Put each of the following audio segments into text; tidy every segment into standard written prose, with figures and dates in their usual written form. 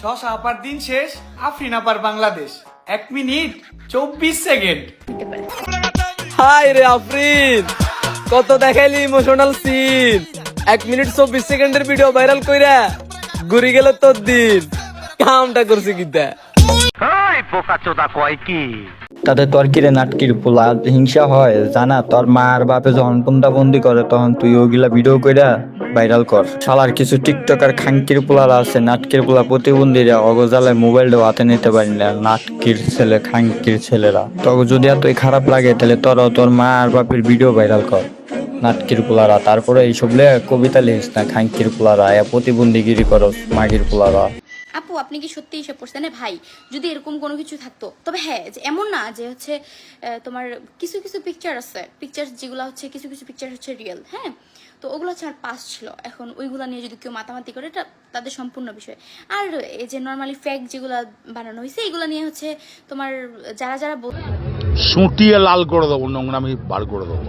শশা আপার দিন শেষ, আফরিন আপার বাংলাদেশ। 1 minute 24 second. হাই রে আফরিন, কত দেখাইলি ইমোশনাল সিন। 1 মিনিট 24 সেকেন্ডের ভিডিও ভাইরাল কইরা ঘুরি গেল তোর দিন। কামটা করছে কিতা? তাতে তোর কিরে নাটকির পোলা হিংসা হয় জানা? তোর মা আর বাপে যখন বন্দা বন্দি করে তখন তুই ওইগুলা ভিডিও কইরা ভাইরাল কর। শালার কিছু টিকটকার খাঙ্কির পোলারা আছে, নাটকির পোলা প্রতিবন্ধীরা অগজালায় মোবাইলটাও হাতে নিতে পারি না। নাটকির ছেলে, খাঙ্কির ছেলেরা, তবে যদি এতই খারাপ লাগে তাহলে তোরাও তোর মা আর বাপের ভিডিও ভাইরাল কর। নাটকির পোলারা, তারপরে এইসব লে কবিতা লিখিস না। খাঙ্কির পোলারা প্রতিবন্ধীগিরি করো, মাগির পোলারা। আপু আপনি কি সত্যি এসব পড়ছেন? ভাই যদি এরকম কোনো কিছু থাকতো, তবে হ্যাঁ যে এমন না যে হচ্ছে তোমার কিছু কিছু পিকচার আছে, পিকচার যেগুলো হচ্ছে কিছু কিছু পিকচার হচ্ছে রিয়েল, হ্যাঁ, তো ওগুলো হচ্ছে আমার পাস ছিল। এখন ওইগুলো নিয়ে যদি কেউ মাতামাতি করে এটা তাদের সম্পূর্ণ বিষয়। আর এই যে নর্মালি ফেক যেগুলো বানানো হয়েছে এগুলো নিয়ে হচ্ছে তোমার যারা যারা সুটিয়ে লাল করে দেবো, নোংরামি বার করে দেবো।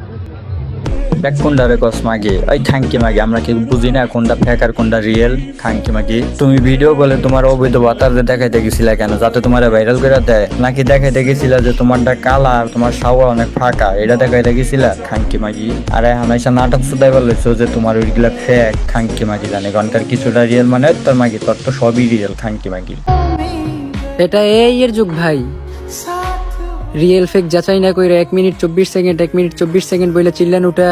দেখ কোনটা রে কস মাগি, ওই খাঙ্কি মাগি। আমরা কি বুঝি না কোনটা ফেক আর কোনটা রিয়েল? খাঙ্কি মাগি, তুমি ভিডিও বলে তোমার অবৈধ বাতার দেখাইতে গেছিলা কেন? যাতে তোমার ভাইরাল করে দেয়? নাকি দেখাইতে গেছিলা যে তোমারটা কালা আর তোমার সাওয়া অনেক ফাঁকা, এটা দেখাইতে গেছিলা? খাঙ্কি মাগি, আরে হামেশা নাটক শুধাই বলেছো যে তোমার ওইগুলা ফেক। খাঙ্কি মাগি জানে কারণকার কিছুটা রিয়েল মানে তোর মাগি, তোর তো সবই রিয়েল। খাঙ্কি মাগি, এটা এই এর যুগ ভাই, রিয়েল ফেক যাচাই না কইরা 1 মিনিট 24 সেকেন্ড 1 মিনিট 24 সেকেন্ড বইলে চিল্লান উঠা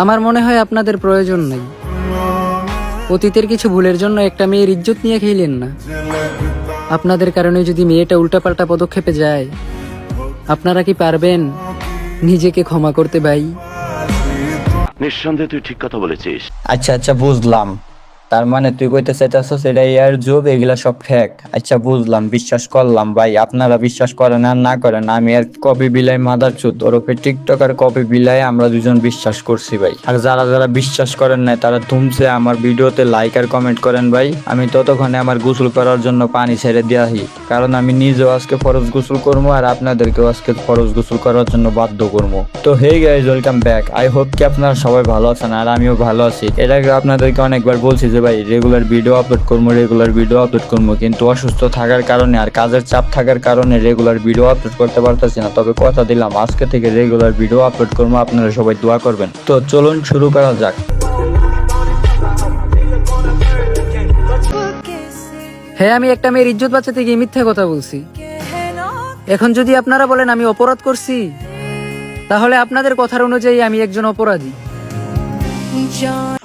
আমার মনে হয় আপনাদের প্রয়োজন নাই। অতীতের কিছু ভুলের জন্য একটা মেয়ের ইজ্জত নিয়ে খেলেন না। আপনাদের কারণে যদি মেয়েটা উল্টাপাল্টা পদক্ষেপে যায়, আপনারা কি পারবেন নিজেকে ক্ষমা করতে ভাই? নিঃসন্দেহে তুই ঠিক কথা বলেছিস। আচ্ছা আচ্ছা বুঝলাম, তার মানে তুই কইতে চাইতেছস এটা ইয়ার যুগ, এগুলা সব ফেক। আচ্ছা বুঝলাম, বিশ্বাস করলাম ভাই। আপনারা বিশ্বাস করেন আর না করেন, আমি আর কপি বিলাই মাদার চুত ওরফে টিকটকার কপি বিলাই আমরা দুজন বিশ্বাস করছি ভাই। আর যারা যারা বিশ্বাস করেন নাই তারা তুমছে আমার ভিডিওতে লাইক আর কমেন্ট করেন ভাই। আমি ততক্ষণে আমার গোসল করার জন্য পানি ছেড়ে দিয়াহি, কারণ আমি নিজেও আজকে ফরজ গোসল করবো আর আপনাদেরকেও আজকে ফরজ গোসল করার জন্য বাধ্য করবো। তো hey guys, welcome back. I hope কি আপনারা সবাই ভালো আছেন আর আমিও ভালো আছি। এর আগে আপনাদেরকে অনেকবার বলছি যে ভাই রেগুলার ভিডিও আপলোড করবো, কিন্তু অসুস্থ থাকার কারণে আর কাজের চাপ থাকার কারণে রেগুলার ভিডিও আপলোড করতে পারতেছি না। তবে কথা দিলাম আজকে থেকে রেগুলার ভিডিও আপলোড করবো, আপনারা সবাই দোয়া করবেন। তো চলুন শুরু করা যাক। হ্যাঁ, আমি একটা মেয়ের ইজ্জত বাঁচাতে গিয়ে মিথ্যা কথা বলছি। এখন যদি আপনারা বলেন আমি অপরাধ করছি, তাহলে আপনাদের কথার অনুযায়ী আমি একজন অপরাধী।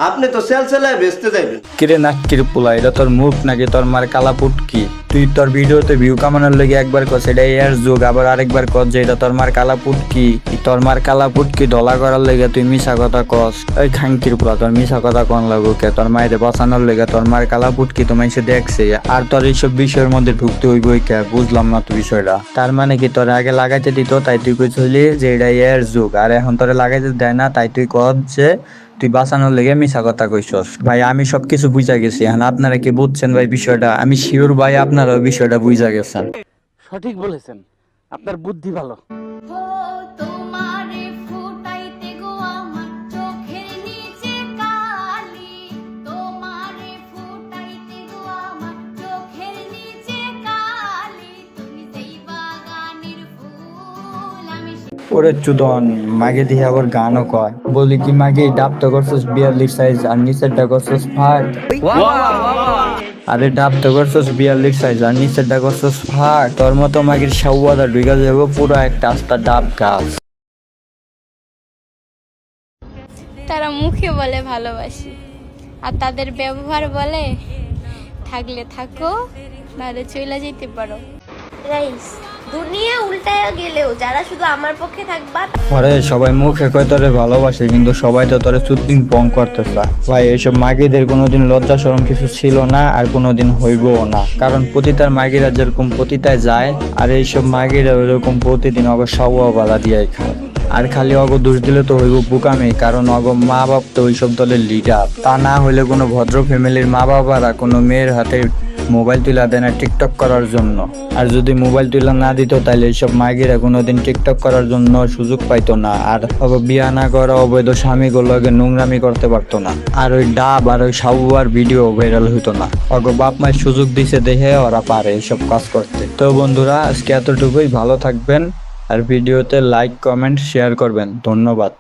আপনি তো সেলসেলায় বেচতে যাইবেন। কিরে নাটকির পোলা, এটা তোর মুখ নাকি তোর মার কালা পুটকি? তুই তোর ভিডিওতে ভিউ কামানোর লেগে একবার কস এটা এর যুগ, আবার আরেকবার কস যে এটা তোর মার কালা পুটকি। তোর মার কালা পুটকি ডলা করার লেগে তুই মিশা কথা কস। ওই খাঙ্কির পোলা, তোর মিশা কথা কোন লাগুকে? তোর মায়ের বাঁচানোর লেগে তোর মার কালা পুটকি তোমায় সে দেখছে, আর তোর এইসব বিষয়ের মধ্যে ঢুকতে হইব কে? বুঝলাম না তো বিষয়টা। তার মানে কি তোর আগে লাগাইতে দিত তাই তুই কইছিলি যে এটা এর যুগ, আর এখন তোরে লাগাইতে দেয় না তাই তুই কস যে তুই বাঁচানোর লেগে মিশা কথা কইছস। ভাই আমি সবকিছু বুঝা গেছি, এখন আপনারা কি বুঝছেন ভাই বিষয়টা? আমি শিওর ভাই আপনারাও বিষয়টা বুঝা গেছেন। সঠিক বলেছেন, আপনার বুদ্ধি ভালো। ওরে চুদন, মাগে দিয়ে আবার গানও কয়। বলি কি মাগে ডাব তো করছস 42 সাইজ আর নিচেরটা করছস ফাট। আরে ডাব তো করছস 42 সাইজ আর নিচেরটা করছস ফাট। তোর মতো মাগির সাউয়াদা ঢুকা যাবো পুরো একটা আস্তা ডাব গাছ। তারা মুখে বলে ভালোবাসি আর তাদের ব্যবহার বলে থাকলে থাকো নাহলে চলে যেতে পারো। রাইস দুনিয়া উল্টায়া গেলেও যারা শুধু আমার পক্ষে থাকবা। আরে সবাই মুখে কয় তোরে ভালোবাসে, কিন্তু সবাই তো তোরে চুদ্দিন পং করতেছে। ভাই এইসব মাগিদের কোনোদিন লজ্জা শরম কিছু ছিল না আর কোনোদিন হইবও না, কারণ পতিতার মাগিরা যেরকম পতিতায় যায় আর এইসব মাগিরা ওইরকম প্রতিদিন অগ সাওয়া বালা দিয়ে খায়। আর খালি অগ দোষ দিলে তো হইব বুকামি, কারণ অগ মা বাপ তো ওইসব দলের লিডার। তা না হইলে কোনো ভদ্র ফ্যামিলির মা বাবারা কোনো মেয়ের হাতে মোবাইল তুলা দেয় না টিকটক করার জন্য। আর যদি মোবাইল তুলা না দিত তাহলে এইসব মাইগিরা কোনোদিন টিকটক করার জন্য সুযোগ পাইতো না, আর বিয়া না করা অবৈধ স্বামীগুলোকে নোংরামি করতে পারতো না, আর ওই ডাব আর ওই সাবুয়ার ভিডিও ভাইরাল হইতো না। অগো বাপ মায়ের সুযোগ দিছে দেখে ওরা পারে এইসব কাজ করতে। তো বন্ধুরা আজকে এতটুকুই, ভালো থাকবেন আর ভিডিওতে লাইক কমেন্ট শেয়ার করবেন। ধন্যবাদ।